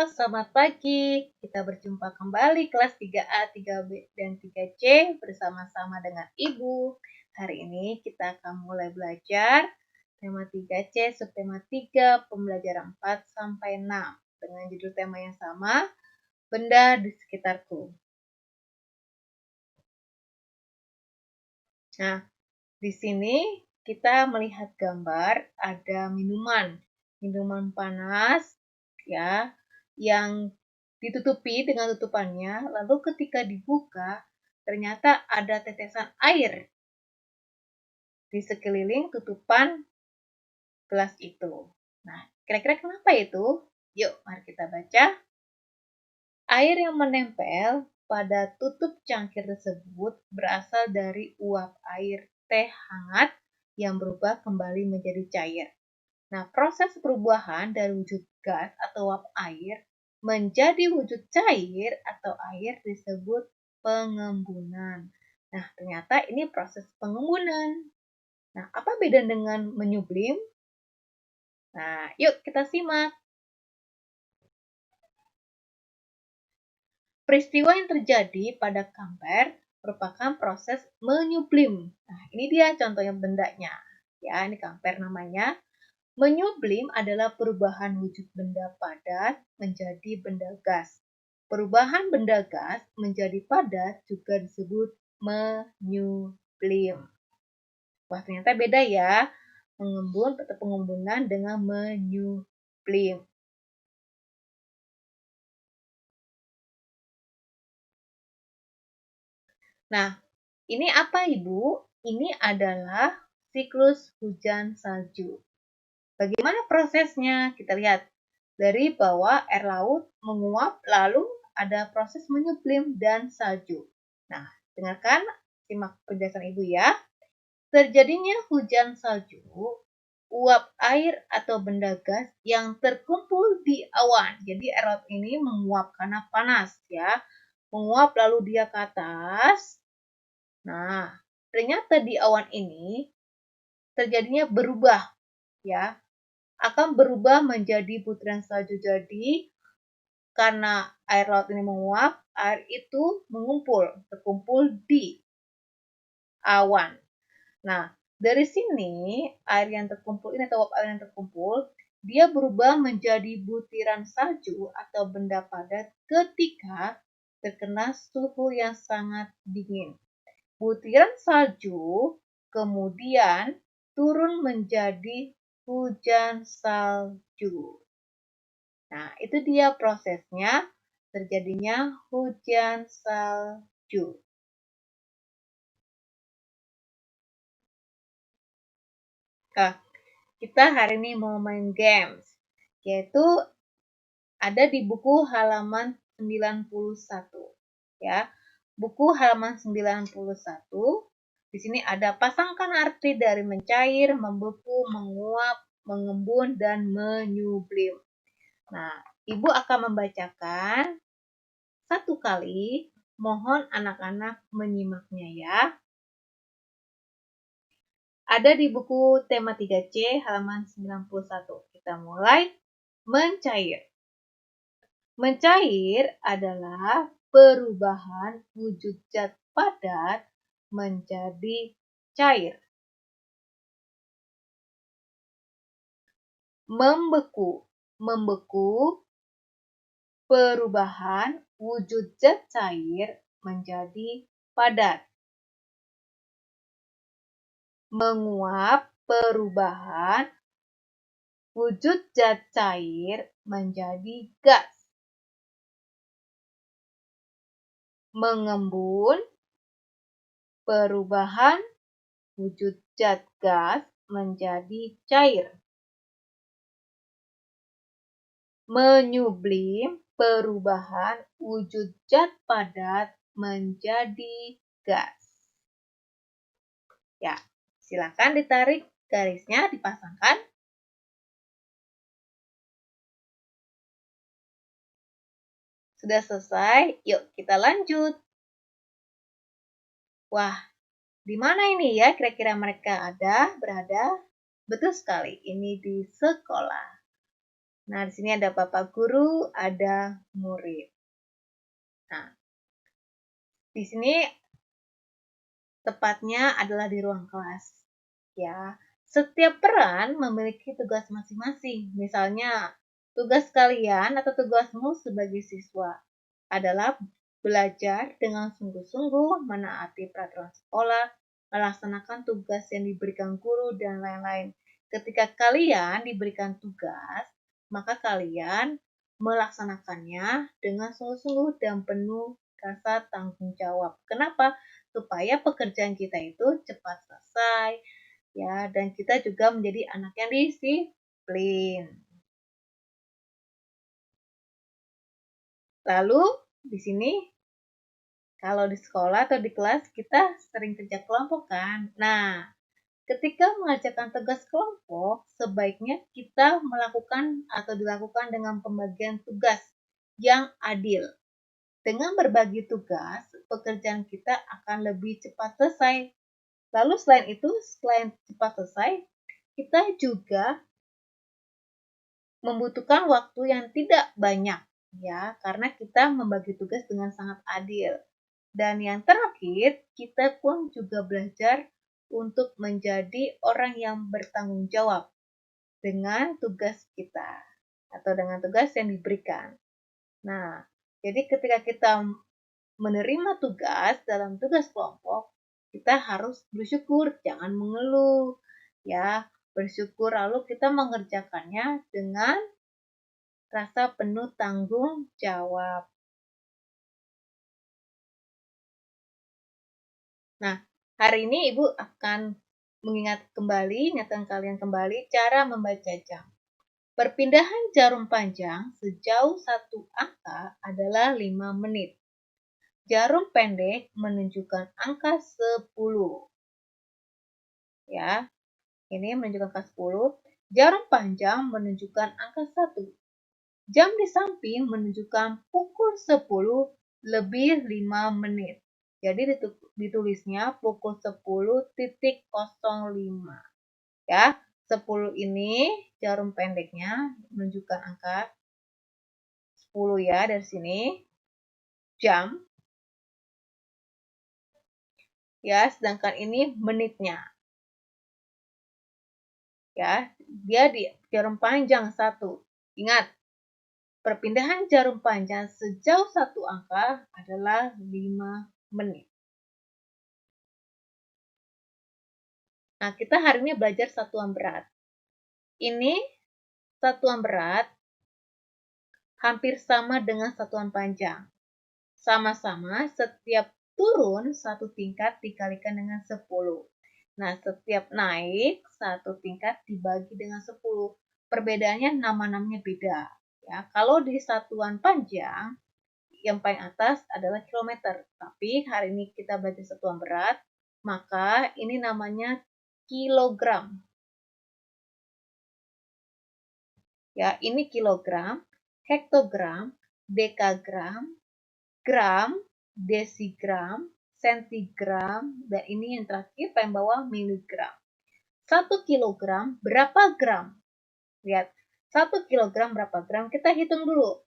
selamat pagi. Kita berjumpa kembali kelas 3A, 3B, dan 3C bersama-sama dengan Ibu. Hari ini kita akan mulai belajar tema 3C, subtema 3, pembelajaran 4 sampai 6 dengan judul tema yang sama, benda di sekitarku. Nah, di sini kita melihat gambar ada minuman panas ya, yang ditutupi dengan tutupannya, lalu ketika dibuka ternyata ada tetesan air di sekeliling tutupan gelas itu. Nah, kira-kira kenapa itu? Yuk, mari kita baca. Air yang menempel pada tutup cangkir tersebut berasal dari uap air teh hangat yang berubah kembali menjadi cair. Nah, proses perubahan dari wujud gas atau uap air menjadi wujud cair atau air disebut pengembunan. Nah, ternyata ini proses pengembunan. Nah, apa beda dengan menyublim? Nah, yuk kita simak. Peristiwa yang terjadi pada kamper merupakan proses menyublim. Nah, ini dia contohnya bendanya. Ya, ini kamper namanya. Menyublim adalah perubahan wujud benda padat menjadi benda gas. Perubahan benda gas menjadi padat juga disebut menyublim. Wah, ternyata beda ya. Mengembun atau pengembunan dengan menyublim. Nah, ini apa Ibu? Ini adalah siklus hujan salju. Bagaimana prosesnya? Kita lihat. Dari bawah air laut menguap, lalu ada proses menyublim dan salju. Nah, dengarkan, simak penjelasan Ibu ya. Terjadinya hujan salju, uap air atau benda gas yang terkumpul di awan. Jadi air laut ini menguap karena panas ya. Menguap lalu dia ke atas. Nah, ternyata di awan ini terjadinya berubah ya, akan berubah menjadi butiran salju. Jadi karena air laut ini menguap, air itu terkumpul di awan. Nah, dari sini air yang terkumpul ini atau uap air yang terkumpul, dia berubah menjadi butiran salju atau benda padat ketika terkena suhu yang sangat dingin. Butiran salju kemudian turun menjadi hujan salju. Nah, itu dia prosesnya terjadinya hujan salju. Nah, kita hari ini mau main games, yaitu ada di buku halaman 91. Ya, buku halaman 91. Di sini ada pasangkan arti dari mencair, membeku, menguap, mengembun, dan menyublim. Nah, Ibu akan membacakan satu kali. Mohon anak-anak menyimaknya ya. Ada di buku tema 3C halaman 91. Kita mulai. Mencair. Mencair adalah perubahan wujud zat padat menjadi cair. Membeku. Membeku, perubahan wujud zat cair menjadi padat. Menguap, perubahan wujud zat cair menjadi gas. Mengembun, perubahan wujud zat gas menjadi cair. Menyublim, perubahan wujud zat padat menjadi gas. Ya, silakan ditarik garisnya, dipasangkan. Sudah selesai, yuk kita lanjut. Wah, di mana ini ya kira-kira mereka berada? Betul sekali, ini di sekolah. Nah, di sini ada Bapak Guru, ada murid. Nah, di sini tepatnya adalah di ruang kelas. Ya, setiap peran memiliki tugas masing-masing. Misalnya, tugas kalian atau tugasmu sebagai siswa adalah belajar dengan sungguh-sungguh, menaati peraturan sekolah, melaksanakan tugas yang diberikan guru, dan lain-lain. Ketika kalian diberikan tugas, maka kalian melaksanakannya dengan sungguh-sungguh dan penuh rasa tanggung jawab. Kenapa? Supaya pekerjaan kita itu cepat selesai, ya, dan kita juga menjadi anak yang disiplin. Lalu di sini kalau di sekolah atau di kelas kita sering kerja kelompok kan. Nah, ketika mengerjakan tugas kelompok, sebaiknya kita melakukan atau dilakukan dengan pembagian tugas yang adil. Dengan berbagi tugas, pekerjaan kita akan lebih cepat selesai. Lalu selain itu, selain cepat selesai, kita juga membutuhkan waktu yang tidak banyak, ya, karena kita membagi tugas dengan sangat adil. Dan yang terakhir, kita pun juga belajar untuk menjadi orang yang bertanggung jawab dengan tugas kita atau dengan tugas yang diberikan. Nah, jadi ketika kita menerima tugas dalam tugas kelompok, kita harus bersyukur, jangan mengeluh, ya. Bersyukur lalu kita mengerjakannya dengan rasa penuh tanggung jawab. Nah, hari ini Ibu akan ingatkan kalian kembali cara membaca jam. Perpindahan jarum panjang sejauh satu angka adalah 5 menit. Jarum pendek menunjukkan angka 10. Ya, ini menunjukkan angka 10. Jarum panjang menunjukkan angka 1. Jam di samping menunjukkan pukul 10 lebih 5 menit. Jadi ditulisnya pukul 10.05. Ya, 10 ini jarum pendeknya menunjukkan angka 10 ya dari sini. Jam. Ya, sedangkan ini menitnya. Ya, dia di jarum panjang 1. Ingat, perpindahan jarum panjang sejauh satu angka adalah 5 menit. Nah, kita hari ini belajar satuan berat. Ini satuan berat hampir sama dengan satuan panjang. Sama-sama setiap turun satu tingkat dikalikan dengan 10. Nah, setiap naik satu tingkat dibagi dengan 10. Perbedaannya nama-namanya beda. Ya, kalau di satuan panjang, yang paling atas adalah kilometer. Tapi hari ini kita belajar satuan berat, maka ini namanya kilogram. Ya, ini kilogram, hektogram, dekagram, gram, desigram, sentigram, dan ini yang terakhir paling bawah miligram. 1 kilogram berapa gram? Lihat, 1 kilogram berapa gram? Kita hitung dulu.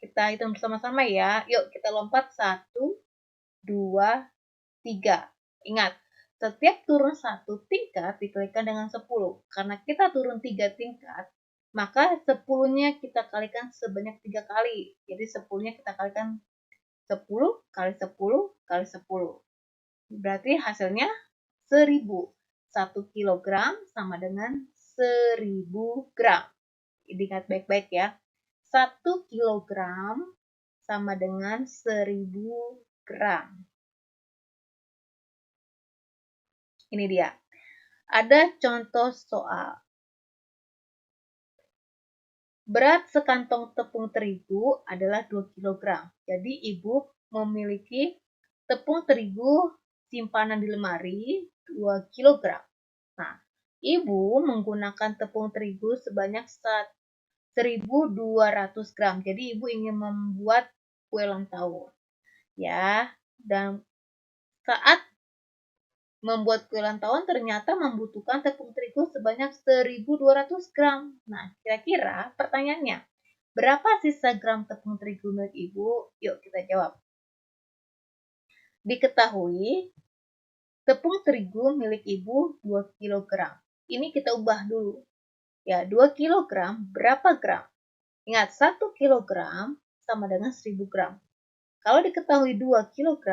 Kita hitung bersama-sama ya. Yuk, kita lompat 1, 2, 3. Ingat, setiap turun 1 tingkat dikalikan dengan 10. Karena kita turun 3 tingkat, maka 10-nya kita kalikan sebanyak 3 kali. Jadi 10-nya kita kalikan 10 kali 10 kali 10. Berarti hasilnya 1000. 1 kilogram sama dengan 1000 gram. Ingat baik-baik ya. 1 kilogram sama dengan 1000 gram. Ini dia. Ada contoh soal. Berat sekantong tepung terigu adalah 2 kg. Jadi ibu memiliki tepung terigu simpanan di lemari 2 kg. Nah, ibu menggunakan tepung terigu sebanyak 1.200 gram. Jadi ibu ingin membuat kue ulang tahun. Ya, dan saat Membuat kue ulang tahun ternyata membutuhkan tepung terigu sebanyak 1.200 gram. Nah, kira-kira pertanyaannya, berapa sisa gram tepung terigu milik Ibu? Yuk kita jawab. Diketahui, tepung terigu milik Ibu 2 kg. Ini kita ubah dulu. Ya, 2 kg berapa gram? Ingat, 1 kg sama dengan 1000 gram. Kalau diketahui 2 kg,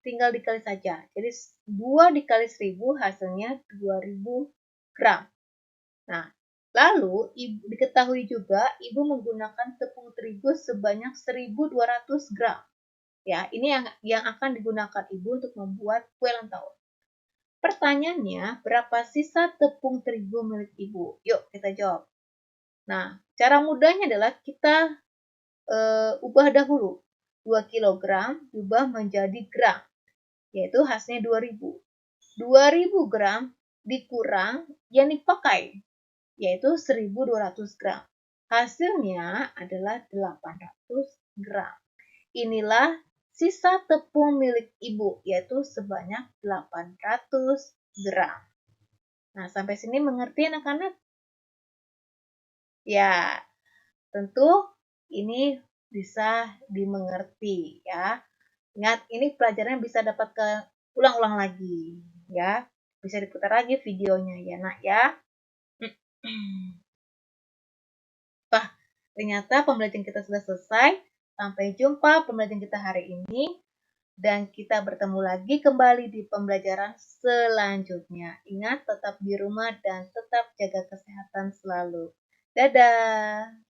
tinggal dikali saja. Jadi 2 dikali 1000 hasilnya 2000 gram. Nah, lalu diketahui juga Ibu menggunakan tepung terigu sebanyak 1200 gram. Ya, ini yang akan digunakan Ibu untuk membuat kue ulang tahun. Pertanyaannya, berapa sisa tepung terigu milik Ibu? Yuk kita jawab. Nah, cara mudahnya adalah kita ubah dahulu. 2 kg diubah menjadi gram, yaitu hasilnya 2000. 2000 gram dikurang yang dipakai, yaitu 1200 gram. Hasilnya adalah 800 gram. Inilah sisa tepung milik Ibu, yaitu sebanyak 800 gram. Nah, sampai sini mengerti anak-anak? Ya, tentu ini bisa dimengerti ya. Ingat, ini pelajaran bisa dapat ke ulang-ulang lagi ya. Bisa diputar lagi videonya ya nak ya. Wah, ternyata pembelajaran kita sudah selesai. Sampai jumpa pembelajaran kita hari ini. Dan kita bertemu lagi kembali di pembelajaran selanjutnya. Ingat, tetap di rumah dan tetap jaga kesehatan selalu. Dadah!